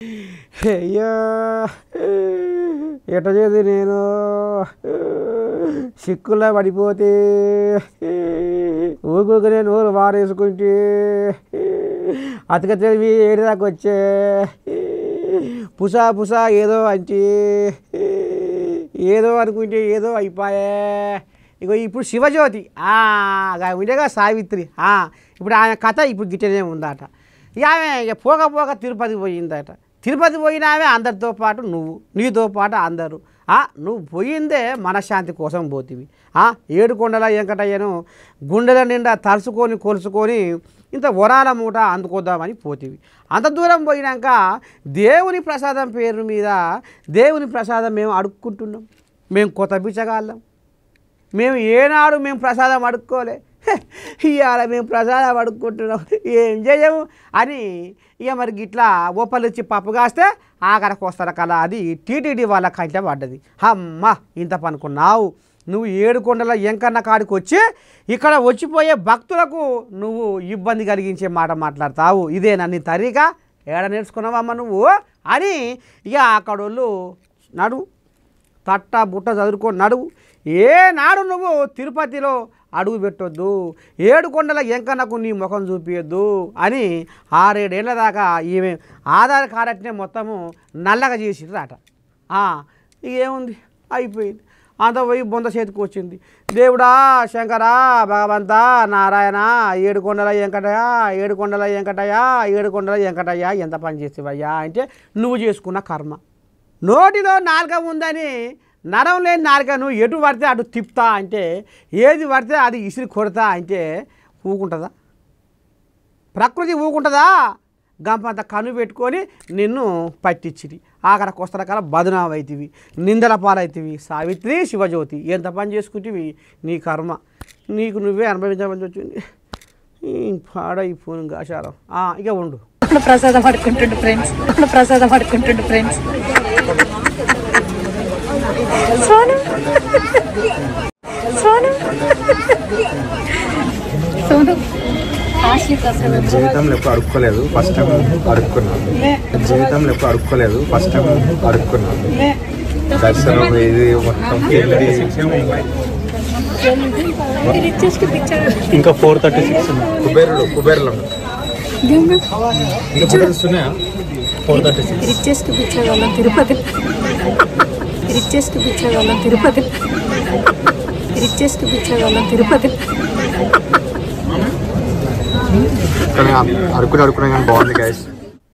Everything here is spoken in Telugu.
అయ్యో ఎట చేసి నేను సిక్కుల్లో పడిపోతే ఊరుకోకనే నోరు వారేసుకుంటే అతక తెలివి ఏడిదాకా వచ్చే పుసా పుసా ఏదో అంటే ఏదో అనుకుంటే ఏదో అయిపోయే. ఇగో ఇప్పుడు శివజ్యోతి ఉండేగా సావిత్రి ఇప్పుడు ఆమె కథ ఇప్పుడు గిట్టనే ఉందట. ఇక ఆమె ఇక పోక తిరుపతి పోయిందట. తిరుపతి పోయినావే అందరితో పాటు నువ్వు, నీతో పాటు అందరూ. నువ్వు పోయిందే మనశ్శాంతి కోసం పోతివి. ఏడుకొండల వెంకటయ్యను గుండెల నిండా తలుచుకొని కొలుచుకొని ఇంత వరాల మూట అందుకోద్దామని పోతివి. అంత దూరం పోయినాక దేవుని ప్రసాదం పేరు మీద దేవుని ప్రసాదం మేము అడుక్కుంటున్నాం. మేము కొత్త బిచ్చగాళ్ళం. మేము ఏనాడు మేము ప్రసాదం అడుక్కోలే. ఇవాళ మేము ప్రసాదం అడుక్కుంటున్నాం, ఏం చేయము అని ఇక మరి ఇట్లా ఓపలిచ్చి పప్పు కాస్తే ఆఖరికి వస్తారు కదా. అది టీటీడీ వాళ్ళ కంటే పడ్డది. అమ్మ ఇంత పనుకున్నావు నువ్వు. ఏడుకొండల ఎంకన్న కాడికి వచ్చి ఇక్కడ వచ్చిపోయే భక్తులకు నువ్వు ఇబ్బంది కలిగించే మాట మాట్లాడతావు. ఇదేనా నీ తరీగా? ఏడ నేర్చుకున్నావమ్మ నువ్వు అని ఇక అక్కడోళ్ళు నడువు తట్ట బుట్ట చదువుకొని నడువు. ఏనాడు నువ్వు తిరుపతిలో అడుగు పెట్టొద్దు, ఏడుకొండల ఎంకన్నకు నీ ముఖం చూపించద్దు అని 6-7 ఏళ్ళ దాకా ఈమె ఆధార్ కార్డునే మొత్తము నల్లగా చేసిర్రట. ఇక ఏముంది, అయిపోయింది. అంత పోయి బొంద చేతికి వచ్చింది. దేవుడా, శంకరా, భగవంతా, నారాయణ, ఏడుకొండల వెంకటయ్య, ఏడుకొండల వెంకటయ్య, ఏడుకొండల వెంకటయ్య ఎంత పని చేసేవయ్యా అంటే నువ్వు చేసుకున్న కర్మ. నోటిలో నాలుక ఉందని నరం లేని నాలుకను ఎటు పడితే అటు తిప్పుతా అంటే, ఏది పడితే అది ఇసిరి కొడతా అంటే ఊకుంటుందా? ప్రకృతి ఊకుంటుందా? గంపంత కను పెట్టుకొని నిన్ను పట్టించిరి. ఆఖరికి వస్తున్న కాల బదునాం అవుతుంది, నిందల పాలవుతుంది. సావిత్రి, శివజ్యోతి ఎంత పని చేసుకుంటేవి నీ కర్మ నీకు నువ్వే అనుభవించవలసి వచ్చింది. పాడైపోను గాశారం. ఇక ఉండు. ప్రసాదం పడుకుంటుండు ఫ్రెండ్స్, ప్రసాదం పడుకుంటుండు ఫ్రెండ్స్. సోను సోను సోను జీవితంలో ఎప్పుడు అడుక్కోలేదు, ఫస్ట్ టైం అడుక్కున్నాను. జీవితంలో ఎప్పుడు అడుక్కోలేదు, ఫస్ట్ టైం అడుక్కున్నాను. దర్శనం ఇది మొత్తం ఇంకా 436 కుబేరులో వస్తున్నాయా? 436 రిచెస్ట్ పిచ్చగాళ్ళం తిరుపతి, రిచెస్ట్ పిచ్చగాళ్ళం తిరుపతి, రిచెస్ట్ పిచ్చగాళ్ళం తిరుపతి. అడుక్కునే కానీ బాగుంది గైస్.